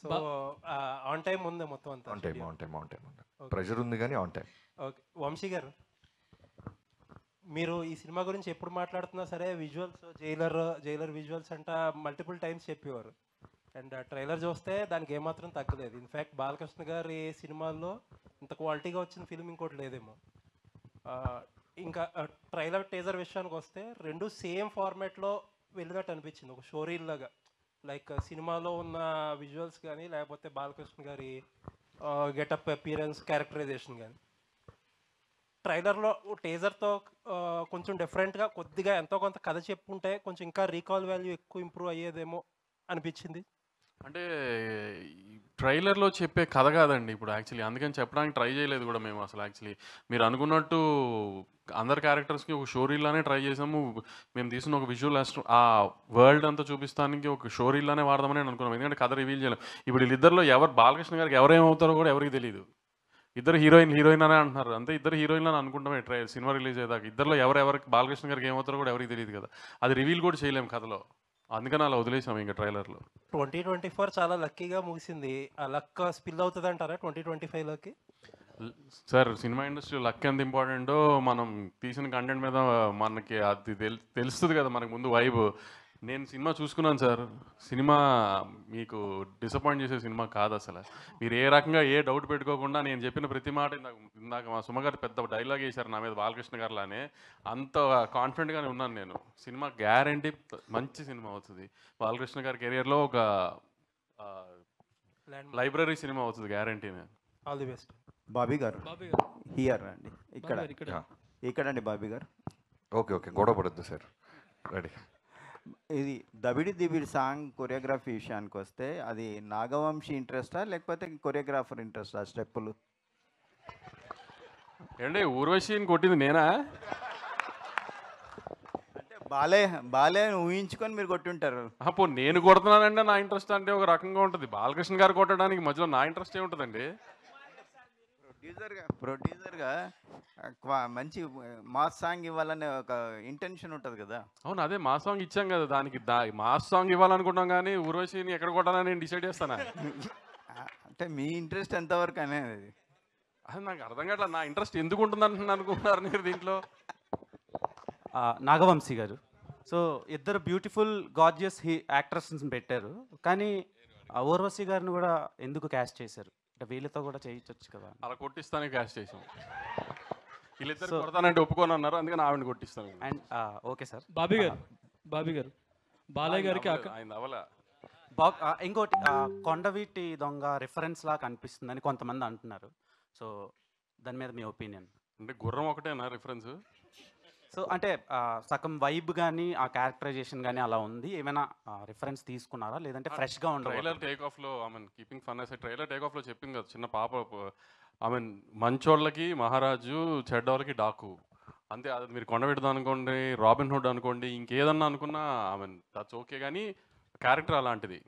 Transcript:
So on time ఉంది మొత్తం అంతా. On time. ప్రెషర్ ఉంది కానీ ఆన్ టైం. ఓకే, వంశీ గారు, మీరు ఈ సినిమా గురించి ఎప్పుడు మాట్లాడుతున్నా సరే విజువల్స్, జైలర్ విజువల్స్ అంట మల్టిపుల్ టైమ్స్ చెప్పేవారు. అండ్ ట్రైలర్ చూస్తే దానికి ఏమాత్రం తగ్గలేదు. ఇన్ఫ్యాక్ట్ బాలకృష్ణ గారి సినిమాల్లో ఇంత క్వాలిటీగా వచ్చిన ఫిల్మ్ ఇంకోటి లేదేమో. ఇంకా ట్రైలర్ టీజర్ విషయానికి వస్తే రెండు సేమ్ ఫార్మాట్లో వెళ్ళినట్టు అనిపించింది, ఒక షోరీల్ లాగా. లైక్ సినిమాలో ఉన్న విజువల్స్ కానీ లేకపోతే బాలకృష్ణ గారి గెటప్ అపియరెన్స్, క్యారెక్టరైజేషన్ కానీ ట్రైలర్లో టీజర్తో కొంచెం డిఫరెంట్గా కొద్దిగా ఎంతో కొంత కథ చెప్పుంటే కొంచెం ఇంకా రీకాల్ వాల్యూ ఎక్కువ ఇంప్రూవ్ అయ్యేదేమో అనిపించింది. అంటే ట్రైలర్లో చెప్పే కథ కాదండి ఇప్పుడు యాక్చువల్లీ, అందుకని చెప్పడానికి ట్రై చేయలేదు కూడా మేము అసలు. యాక్చువల్లీ మీరు అనుకున్నట్టు అందరు క్యారెక్టర్స్కి ఒక షోరీలానే ట్రై చేసాము. మేము తీసిన ఒక విజువల్ ఆ వరల్డ్ అంతా చూపిస్తానికి ఒక షోరీలానే వాడదామని అనుకున్నాం, ఎందుకంటే కథ రివీల్ చేయలేం. ఇప్పుడు వీళ్ళిద్దరిలో ఎవరు బాలకృష్ణ గారికి ఎవరేమవుతారో కూడా ఎవరికి తెలియదు. ఇద్దరు హీరోయిన్ అనే అంటున్నారు, అంతే. ఇద్దరు హీరోయిన్లు అని అనుకుంటామే సినిమా రిలీజ్ అయ్యేదాకా. ఇద్దరులో ఎవరికి బాలకృష్ణ గారికి ఏమవుతారో కూడా ఎవరికి తెలియదు కదా, అది రివీల్ కూడా చేయలేము కథలో. అందుకని అలా వదిలేసాం ఇంకా ట్రైలర్లో. 2024 చాలా లక్కీగా ముగిసింది. ఆ లక్ స్పిల్ అవుతుంది అంటారా 2025లోకి? సార్, సినిమా ఇండస్ట్రీ లక్ ఎంత ఇంపార్టెంటో మనం తీసిన కంటెంట్ మీద మనకి అది తెలుస్తుంది కదా మనకు ముందు వైబ్. నేను సినిమా చూసుకున్నాను సార్. సినిమా మీకు డిసప్పాయింట్ చేసే సినిమా కాదు అసలు. మీరు ఏ రకంగా ఏ డౌట్ పెట్టుకోకుండా నేను చెప్పిన ప్రతి మాట ఇందాక మా సుమగారు పెద్ద డైలాగ్ వేశారు నా మీద బాలకృష్ణ గారులానే, అంత కాన్ఫిడెంట్గానే ఉన్నాను నేను. సినిమా గ్యారంటీ మంచి సినిమా అవుతుంది. బాలకృష్ణ గారి కెరియర్లో ఒక లైబ్రరీ సినిమా అవుతుంది guarantee. All the best. Bobby గారు హియర్ అండి, ఇక్కడండి బాబీ గారు. ఓకే, గొడవ పడద్దు సార్, రెడీ. ఇది దబిడి దిబిడి సాంగ్ కొరియోగ్రఫీ విషయానికి వస్తే అది నాగవంశీ ఇంట్రెస్టా లేకపోతే కొరియోగ్రాఫర్ ఇంట్రెస్టా? స్టెప్పులు ఏంటి ఊర్వశిని కొట్టింది నేనా? అంటే బాలే ఊహించుకొని మీరు కొట్టుంటారు. అప్పుడు నేను కొడుతున్నానంటే నా ఇంట్రెస్ట్ అంటే ఒక రకంగా ఉంటుంది. బాలకృష్ణ గారు కొట్టడానికి మధ్యలో నా ఇంట్రెస్ట్ ఏముంటుందండి? ప్రొడ్యూసర్గా మంచి మాస్ సాంగ్ ఇవ్వాలనే ఒక ఇంటెన్షన్ ఉంటుంది కదా. అవును, అదే మాస్ సాంగ్ ఇచ్చాం కదా, దానికి మాస్ సాంగ్ ఇవ్వాలనుకుంటాం కానీ ఊర్వశిని ఎక్కడ కొట్టాలని నేను డిసైడ్ చేస్తాను. అంటే మీ ఇంట్రెస్ట్ ఎంతవరకు అనేది అది నాకు అర్థం కావట్లేదు. నా ఇంట్రెస్ట్ ఎందుకు ఉంటుంది అనుకుంటున్నారు మీరు దీంట్లో? నాగవంశీ గారు, సో ఇద్దరు బ్యూటిఫుల్ గార్జియస్ యాక్ట్రెస్ని పెట్టారు, కానీ ఊర్వశి గారిని కూడా ఎందుకు క్యాస్ట్ చేశారు? అంటే వీళ్ళతో కూడా చేయించవచ్చు కదా. అలా కొట్టిస్తానే క్యాస్ట్ చేసాం. వీళ్ళిద్దరు కొడతానంటే ఒప్పుకొని అన్నారు, అందుకని ఆవిడని కొట్టిస్తాను. And okay sir. బాబీ గారు బాలయ్య గారికి ఆయన అవలా. ఇంకోటి కొండవీటి దొంగ రిఫరెన్స్ లాగా కనిపిస్తుందని కొంతమంది అంటున్నారు. సో దాని మీద మీ ఒపీనియన్? అంటే గుర్రం ఒకటేనా రిఫరెన్స్? సో అంటే సగం వైబ్ కానీ ఆ క్యారెక్టరైజేషన్ కానీ అలా ఉంది, ఏమైనా రిఫరెన్స్ తీసుకున్నారా లేదంటే ఫ్రెష్గా ఉండదు? ట్రైలర్ టేక్ ఆఫ్లో కీపింగ్ ఫన్ అసలు ట్రైలర్ టేక్ ఆఫ్లో చెప్పింది కదా, చిన్న పాప మంచోళ్ళకి మహారాజు, చెడ్డోళ్ళకి డాకు, అంతే. అది మీరు కొండవీటి అనుకోండి, రాబిన్ హుడ్ అనుకోండి, ఇంకేదన్నా అనుకున్నా దట్స్ ఓకే, కానీ క్యారెక్టర్ అలాంటిది.